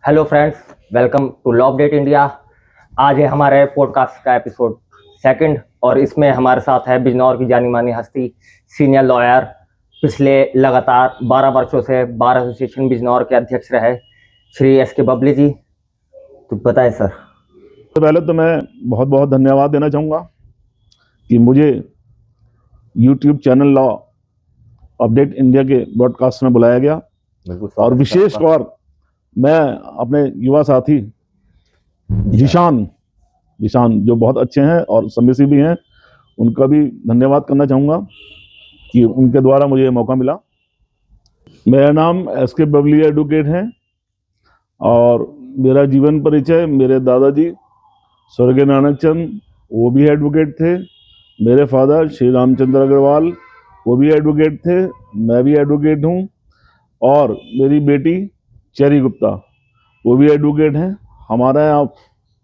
Hello friends, welcome to law update India. आज है हमारे पॉडकास्ट का एपिसोड सेकंड और इसमें हमारे साथ है बिजनौर की जानी मानी हस्ती, सीनियर लॉयर, पिछले लगातार 12 वर्षों से बार एसोसिएशन बिजनौर के अध्यक्ष रहे श्री एस.के. बबली जी। तो बताएं सर। तो पहले तो मैं बहुत बहुत धन्यवाद देना चाहूँगा कि मुझे YouTube channel law update India के ब्रॉडकास्ट में बुलाया गया और विशेष तौर मैं अपने युवा साथी जिशान जो बहुत अच्छे हैं और सबमिसिव भी हैं, उनका भी धन्यवाद करना चाहूँगा कि उनके द्वारा मुझे ये मौका मिला। मेरा नाम एस.के. बबली एडवोकेट है और मेरा जीवन परिचय मेरे दादाजी स्वर्गीय नानक चंद, वो भी एडवोकेट थे। मेरे फादर श्री रामचंद्र अग्रवाल, वो भी एडवोकेट थे। मैं भी एडवोकेट हूँ और मेरी बेटी चेरी गुप्ता, वो भी एडवोकेट हैं। हमारे यहाँ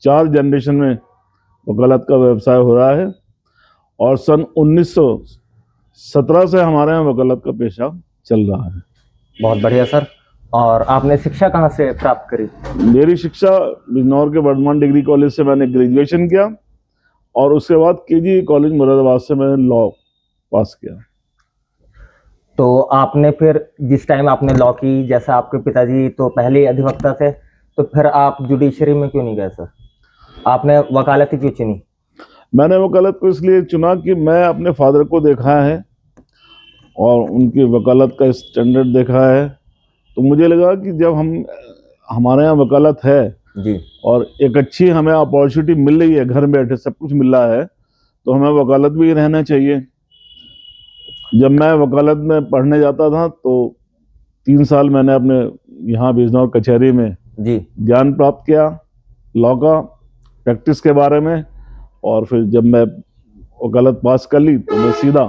4 जनरेशन में वकालत का व्यवसाय हो रहा है और सन 1917 से हमारे यहाँ वकालत का पेशा चल रहा है। बहुत बढ़िया सर। और आपने शिक्षा कहाँ से प्राप्त करी? मेरी शिक्षा बिजनौर के वर्धमान डिग्री कॉलेज से मैंने ग्रेजुएशन किया और उसके बाद केजी कॉलेज मुरादाबाद से मैंने लॉ पास किया। तो आपने फिर जिस टाइम आपने लॉ की, जैसा आपके पिताजी तो पहले ही अधिवक्ता थे, तो फिर आप जुडिशरी में क्यों नहीं गए सर? आपने वकालत ही क्यों चुनी? मैंने वकालत को इसलिए चुना कि मैं अपने फादर को देखा है और उनकी वकालत का स्टैंडर्ड देखा है, तो मुझे लगा कि जब हमारे यहाँ वकालत है जी और एक अच्छी हमें अपॉर्चुनिटी मिल रही है, घर बैठे सब कुछ मिल रहा है, तो हमें वकालत भी रहना चाहिए। जब मैं वकालत में पढ़ने जाता था तो 3 साल मैंने अपने यहाँ बिजनौर कचहरी में जी ज्ञान प्राप्त किया लॉ का, प्रैक्टिस के बारे में, और फिर जब मैं वकालत पास कर ली तो मैं सीधा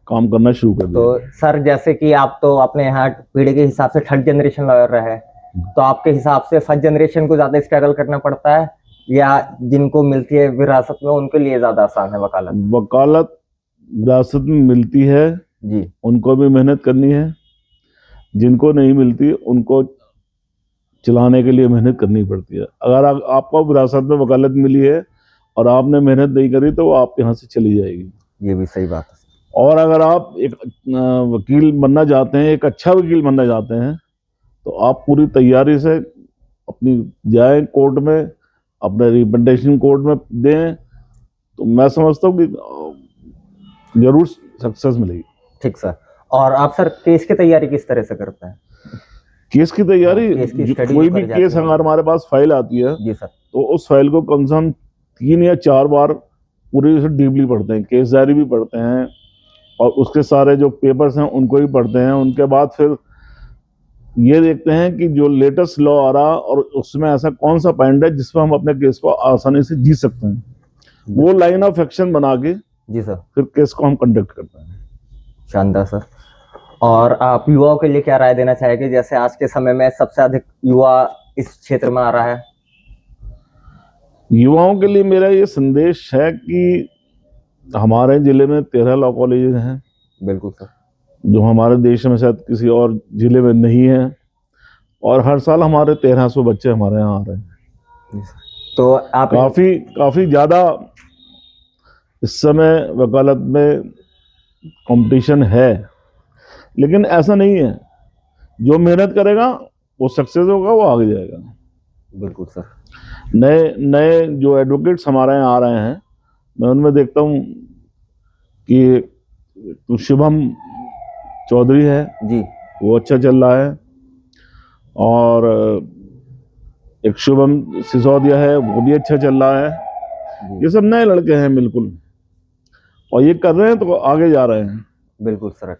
काम करना शुरू कर दिया। तो सर, जैसे कि आप तो अपने यहाँ पीढ़ी के हिसाब से थर्ड जनरेशन लॉयर रहे, तो आपके हिसाब से फर्स्ट जनरेशन को ज्यादा स्ट्रगल करना पड़ता है या जिनको मिलती है विरासत में उनके लिए ज्यादा आसान है वकालत? वकालत विरासत में मिलती है जी, उनको भी मेहनत करनी है, जिनको नहीं मिलती उनको चलाने के लिए मेहनत करनी पड़ती है। अगर आपको विरासत में वकालत मिली है और आपने मेहनत नहीं करी तो वो आप यहाँ से चली जाएगी। ये भी सही बात है। और अगर आप एक वकील बनना चाहते हैं, एक अच्छा वकील बनना चाहते हैं, तो आप पूरी तैयारी से अपनी जाएं कोर्ट में, अपने रिप्रेजेंटेशन कोर्ट में दें, तो मैं समझता हूँ कि जरूर सक्सेस मिलेगी। ठीक सर। और आप सर केस की तैयारी किस तरह से करते हैं? केस की तैयारी, केस की स्टडी कोई भी केस अगर हमारे पास फाइल आती है जी सर, तो उस फाइल को कम से कम 3 या 4 बार पूरी से डीपली पढ़ते हैं। केस डायरी भी पढ़ते हैं और उसके सारे जो पेपर्स हैं उनको भी पढ़ते हैं। उनके बाद फिर ये देखते हैं कि जो लेटेस्ट लॉ आ रहा और उसमें ऐसा कौन सा पॉइंट है जिसमें हम अपने केस को आसानी से जीत सकते हैं, वो लाइन ऑफ एक्शन बना के जी सर, फिर केस को हम कंडक्ट करते हैं। शानदार सर। और आप युवाओं के लिए क्या राय देना चाहेंगे, जैसे आज के समय में सबसे अधिक युवा इस क्षेत्र में आ रहा है? युवाओं के लिए मेरा ये संदेश है कि हमारे जिले में 13 लॉ कॉलेज हैं। बिल्कुल सर। जो हमारे देश में शायद किसी और जिले में नहीं है, और हर साल हमारे 1300 बच्चे हमारे यहाँ आ रहे हैं। तो आप काफ़ी ज़्यादा इस समय वकालत में कंपटीशन है, लेकिन ऐसा नहीं है। जो मेहनत करेगा वो सक्सेस होगा, वो आगे जाएगा। बिल्कुल सर। नए जो एडवोकेट्स हमारे यहाँ आ रहे हैं, मैं उनमें देखता हूँ कि शुभम चौधरी है जी, वो अच्छा चल रहा है, और एक शुभम सिसोदिया है वो भी अच्छा चल रहा है। ये सब नए लड़के हैं बिल्कुल, और ये कर रहे हैं तो आगे जा रहे हैं। बिल्कुल सर।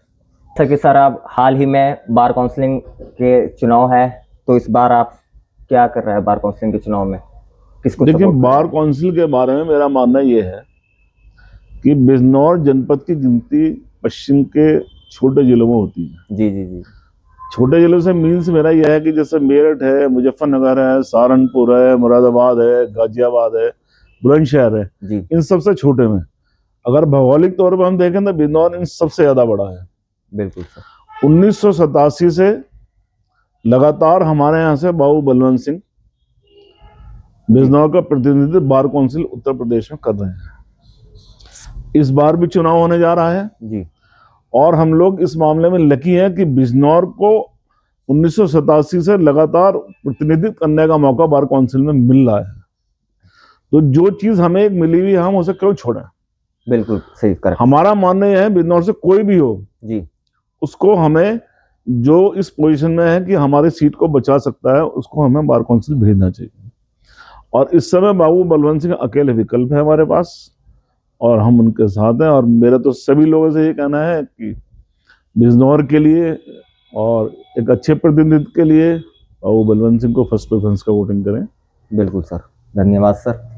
जैसा कि सर आप हाल ही में बार काउंसलिंग के चुनाव है, तो इस बार आप क्या कर रहे हैं बार काउंसलिंग के चुनाव में? किसको? देखिए, बार काउंसिल के बारे में मेरा मानना ये है कि बिजनौर जनपद की गिनती पश्चिम के छोटे जिलों में होती है। जी जी जी। छोटे जिलों से मीन्स मेरा यह है कि जैसे मेरठ है, मुजफ्फरनगर है, सहारनपुर है, मुरादाबाद है, गाजियाबाद है, बुलंदशहर है जी, इन सबसे छोटे में। अगर भौगोलिक तौर पर हम देखें तो बिजनौर इन सबसे ज्यादा बड़ा है। बिल्कुल सर। 1987 से लगातार हमारे यहाँ से बाबू बलवंत सिंह बिजनौर का प्रतिनिधित्व बार काउंसिल उत्तर प्रदेश में कर रहे हैं। इस बार भी चुनाव होने जा रहा है जी। और हम लोग इस मामले में लकी हैं कि बिजनौर को 1987 से लगातार प्रतिनिधित्व करने का मौका बार काउंसिल में मिल रहा है। तो जो चीज हमें एक मिली हुई हम उसे क्यों छोड़ें। बिल्कुल सही कर। हमारा मानना यह है बिजनौर से कोई भी हो जी, उसको हमें जो इस पोजीशन में है कि हमारी सीट को बचा सकता है उसको हमें बार काउंसिल भेजना चाहिए। और इस समय बाबू बलवंत सिंह अकेले विकल्प है हमारे पास और हम उनके साथ हैं। और मेरा तो सभी लोगों से ये कहना है कि बिजनौर के लिए और एक अच्छे प्रतिनिधित्व के लिए बाबू बलवंत सिंह को फर्स्ट प्रेफरेंस का वोटिंग करें। बिल्कुल सर, धन्यवाद सर।